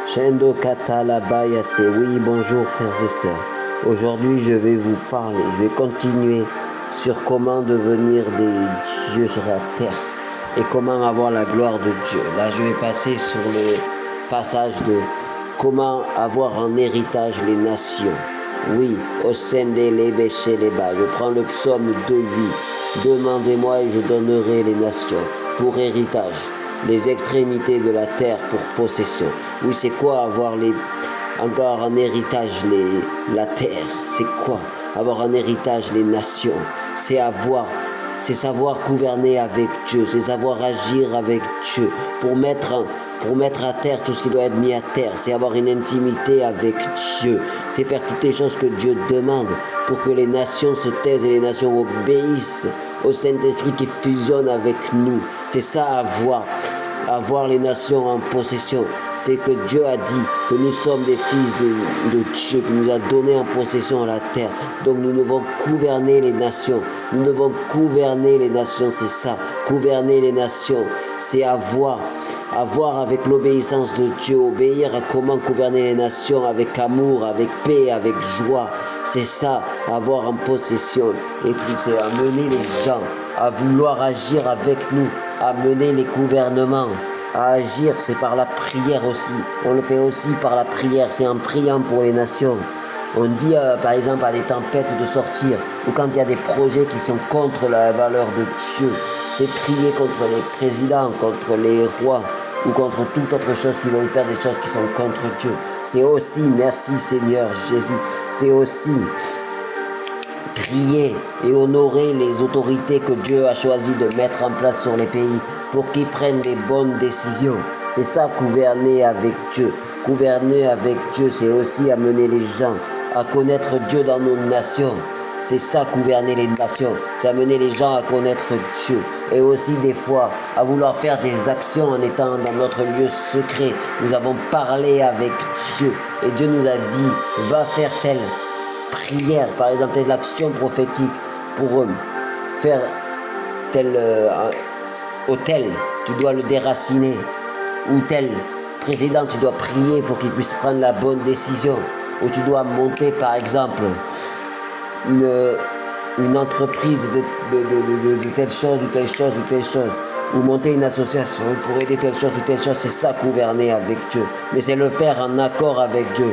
Shendo Katalabaya, c'est oui, bonjour frères et sœurs. Aujourd'hui, je vais vous parler, je vais continuer sur comment devenir des dieux sur la terre et comment avoir la gloire de Dieu. Là, je vais passer sur le passage de comment avoir en héritage les nations. Oui, au sein des chez les bas. Je prends le psaume 2:8. Demandez-moi et je donnerai les nations pour héritage, les extrémités de la terre pour possession. Oui, c'est quoi avoir encore en héritage la terre? C'est quoi avoir en héritage les nations? C'est savoir gouverner avec Dieu, c'est savoir agir avec Dieu pour mettre à terre tout ce qui doit être mis à terre. C'est avoir une intimité avec Dieu, c'est faire toutes les choses que Dieu demande pour que les nations se taisent et les nations obéissent au Saint-Esprit qui fusionne avec nous. C'est ça, avoir les nations en possession. C'est que Dieu a dit que nous sommes des fils de Dieu, qui nous a donné en possession à la terre. Donc nous devons gouverner les nations. Nous devons gouverner les nations, c'est ça. Gouverner les nations, c'est avoir avec l'obéissance de Dieu, obéir à comment gouverner les nations avec amour, avec paix, avec joie. C'est ça, avoir en possession. Et puis c'est amener les gens à vouloir agir avec nous, amener les gouvernements à agir. C'est par la prière aussi. On le fait aussi par la prière, c'est en priant pour les nations. On dit par exemple à des tempêtes de sortir, ou quand il y a des projets qui sont contre la valeur de Dieu, c'est prier contre les présidents, contre les rois, ou contre toute autre chose qui veulent faire des choses qui sont contre Dieu. C'est aussi, merci Seigneur Jésus, c'est aussi prier et honorer les autorités que Dieu a choisi de mettre en place sur les pays pour qu'ils prennent les bonnes décisions. C'est ça, gouverner avec Dieu. Gouverner avec Dieu, c'est aussi amener les gens à connaître Dieu dans nos nations. C'est ça, gouverner les nations. C'est amener les gens à connaître Dieu. Et aussi des fois, à vouloir faire des actions en étant dans notre lieu secret. Nous avons parlé avec Dieu. Et Dieu nous a dit, va faire telle prière, par exemple, telle action prophétique pour faire tel hôtel. Tu dois le déraciner. Ou tel président, tu dois prier pour qu'il puisse prendre la bonne décision. Ou tu dois monter, par exemple, une entreprise de telle chose ou telle chose ou telle chose, ou monter une association pour aider telle chose ou telle chose. C'est ça, gouverner avec Dieu. Mais c'est le faire en accord avec Dieu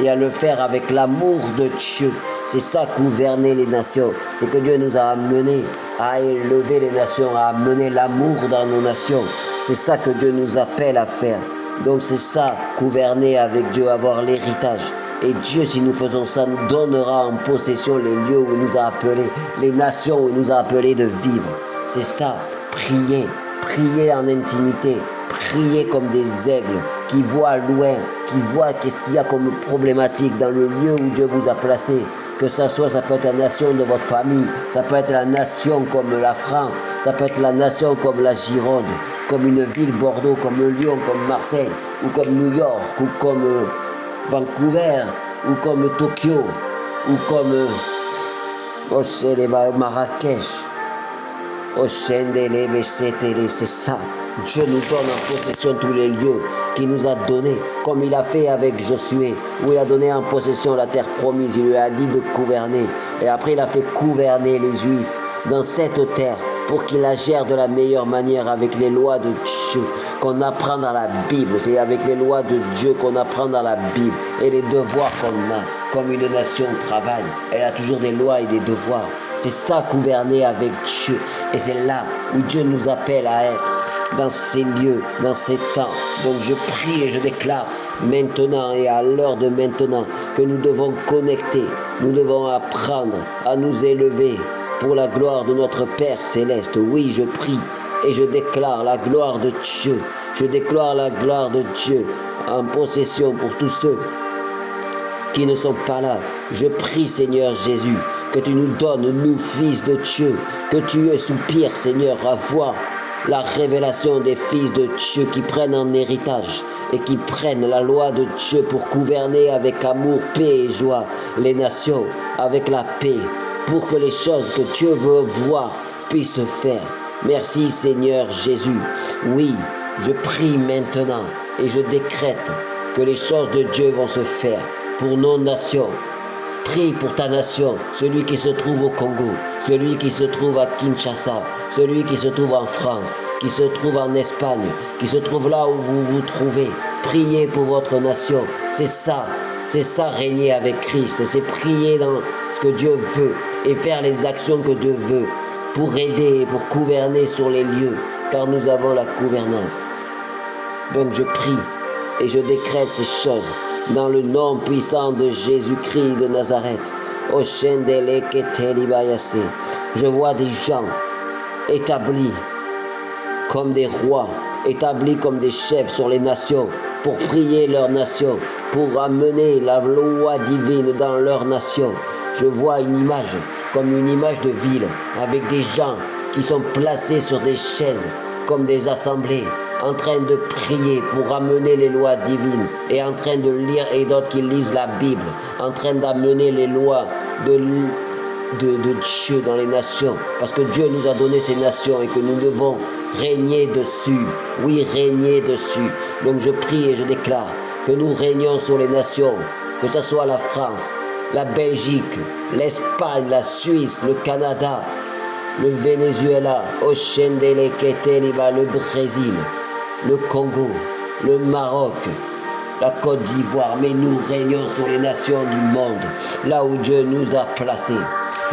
et à le faire avec l'amour de Dieu. C'est ça, gouverner les nations. C'est que Dieu nous a amenés à élever les nations, à amener l'amour dans nos nations. C'est ça que Dieu nous appelle à faire. Donc c'est ça, gouverner avec Dieu, avoir l'héritage. Et Dieu, si nous faisons ça, nous donnera en possession les lieux où il nous a appelés, les nations où il nous a appelés de vivre. C'est ça, prier en intimité, prier comme des aigles qui voient loin, qui voient qu'est-ce qu'il y a comme problématique dans le lieu où Dieu vous a placé. Que ça peut être la nation de votre famille, ça peut être la nation comme la France, ça peut être la nation comme la Gironde, comme une ville, Bordeaux, comme Lyon, comme Marseille, ou comme New York, ou comme Vancouver, ou comme Tokyo, ou comme Marrakech. C'est ça. Dieu nous donne en possession tous les lieux qu'il nous a donnés, comme il a fait avec Josué, où il a donné en possession la terre promise. Il lui a dit de gouverner. Et après, il a fait gouverner les Juifs dans cette terre pour qu'ils la gèrent de la meilleure manière avec les lois de Dieu qu'on apprend dans la Bible. C'est avec les lois de Dieu qu'on apprend dans la Bible et les devoirs qu'on a. Comme une nation travaille, elle a toujours des lois et des devoirs. C'est ça, gouverner avec Dieu. Et c'est là où Dieu nous appelle à être, dans ces lieux, dans ces temps. Donc je prie et je déclare maintenant et à l'heure de maintenant que nous devons connecter, nous devons apprendre à nous élever pour la gloire de notre Père Céleste. Oui, je prie et je déclare la gloire de Dieu. Je déclare la gloire de Dieu en possession pour tous ceux qui ne sont pas là. Je prie, Seigneur Jésus, que tu nous donnes, nous, fils de Dieu, que tu soupires, Seigneur, à voir la révélation des fils de Dieu qui prennent en héritage et qui prennent la loi de Dieu pour gouverner avec amour, paix et joie les nations, avec la paix, pour que les choses que Dieu veut voir puissent se faire. Merci, Seigneur Jésus. Oui, je prie maintenant et je décrète que les choses de Dieu vont se faire pour nos nations. Prie pour ta nation, celui qui se trouve au Congo, celui qui se trouve à Kinshasa, celui qui se trouve en France, qui se trouve en Espagne, qui se trouve là où vous vous trouvez. Priez pour votre nation. C'est ça régner avec Christ. C'est prier dans ce que Dieu veut et faire les actions que Dieu veut pour aider et pour gouverner sur les lieux, car nous avons la gouvernance. Donc je prie et je décrète ces choses dans le nom puissant de Jésus-Christ de Nazareth. Je vois des gens établis comme des rois, établis comme des chefs sur les nations, pour prier leur nation, pour amener la loi divine dans leur nation. Je vois une image, comme une image de ville, avec des gens qui sont placés sur des chaises, comme des assemblées, en train de prier pour amener les lois divines, et en train de lire, et d'autres qui lisent la Bible, en train d'amener les lois de Dieu dans les nations, parce que Dieu nous a donné ces nations et que nous devons régner dessus. Oui, régner dessus. Donc je prie et je déclare que nous régnons sur les nations, que ce soit la France, la Belgique, l'Espagne, la Suisse, le Canada, le Venezuela, le Brésil, le Congo, le Maroc, la Côte d'Ivoire, mais nous régnons sur les nations du monde, là où Dieu nous a placés.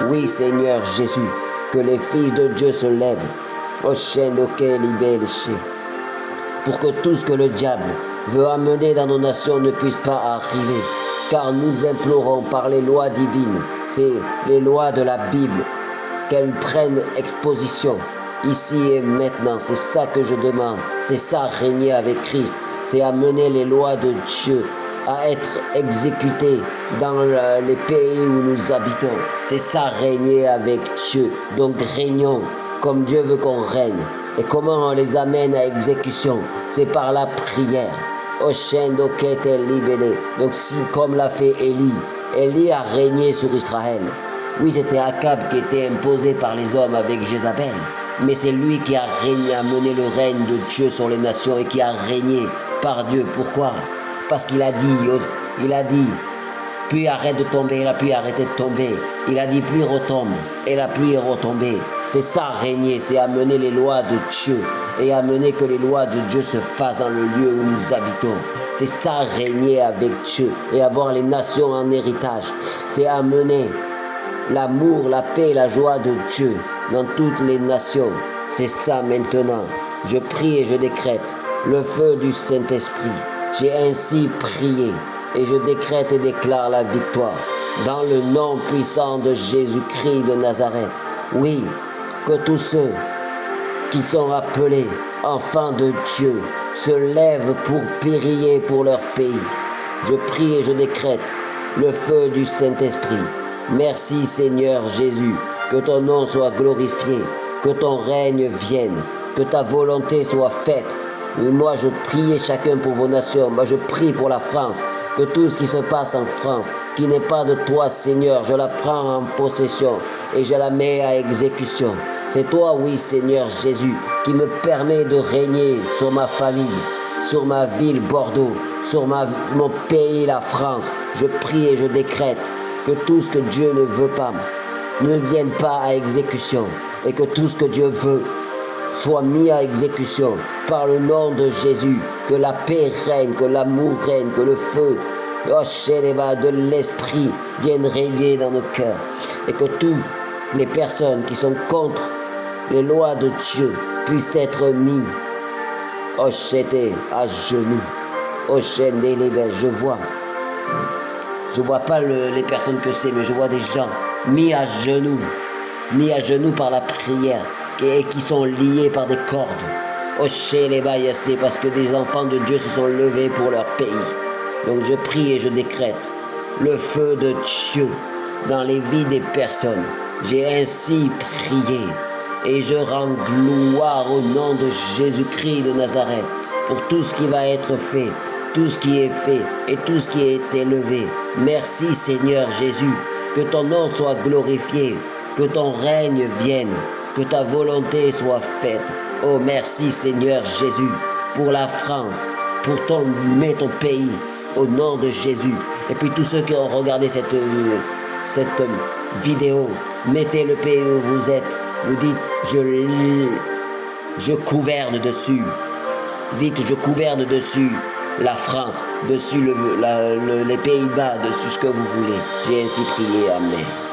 Oui, Seigneur Jésus, que les fils de Dieu se lèvent, pour que tout ce que le diable veut amener dans nos nations ne puisse pas arriver, car nous implorons par les lois divines, c'est les lois de la Bible, qu'elles prennent exposition ici et maintenant. C'est ça que je demande, c'est ça régner avec Christ, c'est amener les lois de Dieu à être exécutées dans les pays où nous habitons. C'est ça régner avec Dieu. Donc régnons comme Dieu veut qu'on règne. Et comment on les amène à exécution? C'est par la prière. Donc si, comme l'a fait Élie a régné sur Israël. Oui, c'était Akab qui était imposé par les hommes avec Jézabel. Mais c'est lui qui a régné, a mené le règne de Dieu sur les nations et qui a régné par Dieu. Pourquoi? Parce qu'il a dit, pluie arrête de tomber, la pluie a arrêté de tomber. Il a dit, pluie retombe, et la pluie est retombée. C'est ça régner, c'est amener les lois de Dieu et amener que les lois de Dieu se fassent dans le lieu où nous habitons. C'est ça régner avec Dieu et avoir les nations en héritage. C'est amener l'amour, la paix et la joie de Dieu dans toutes les nations. C'est ça maintenant. Je prie et je décrète le feu du Saint-Esprit. J'ai ainsi prié et je décrète et déclare la victoire dans le nom puissant de Jésus-Christ de Nazareth. Oui, que tous ceux qui sont appelés enfants de Dieu se lèvent pour prier pour leur pays. Je prie et je décrète le feu du Saint-Esprit. Merci Seigneur Jésus, que ton nom soit glorifié, que ton règne vienne, que ta volonté soit faite. Et moi je prie chacun pour vos nations, moi je prie pour la France, que tout ce qui se passe en France, qui n'est pas de toi Seigneur, je la prends en possession et je la mets à exécution. C'est toi, oui Seigneur Jésus, qui me permet de régner sur ma famille, sur ma ville Bordeaux, sur mon pays la France. Je prie et je décrète que tout ce que Dieu ne veut pas ne vienne pas à exécution et que tout ce que Dieu veut soit mis à exécution par le nom de Jésus, que la paix règne, que l'amour règne, que le feu de l'esprit vienne régner dans nos cœurs et que toutes les personnes qui sont contre les lois de Dieu puissent être mis à genoux. Je vois pas les personnes que c'est, mais je vois des gens mis à genoux par la prière et qui sont liés par des cordes. Parce que des enfants de Dieu se sont levés pour leur pays. Donc je prie et je décrète le feu de Dieu dans les vies des personnes. J'ai ainsi prié et je rends gloire au nom de Jésus-Christ de Nazareth pour tout ce qui va être fait, tout ce qui est fait et tout ce qui est élevé. Merci Seigneur Jésus, que ton nom soit glorifié, que ton règne vienne, que ta volonté soit faite. Oh merci Seigneur Jésus pour la France, pour mets ton pays au nom de Jésus. Et puis tous ceux qui ont regardé cette vidéo, mettez le pays où vous êtes. Vous dites, je gouverne dessus. Dites, je gouverne dessus la France, dessus les Pays-Bas, dessus ce que vous voulez. J'ai ainsi prié, amen.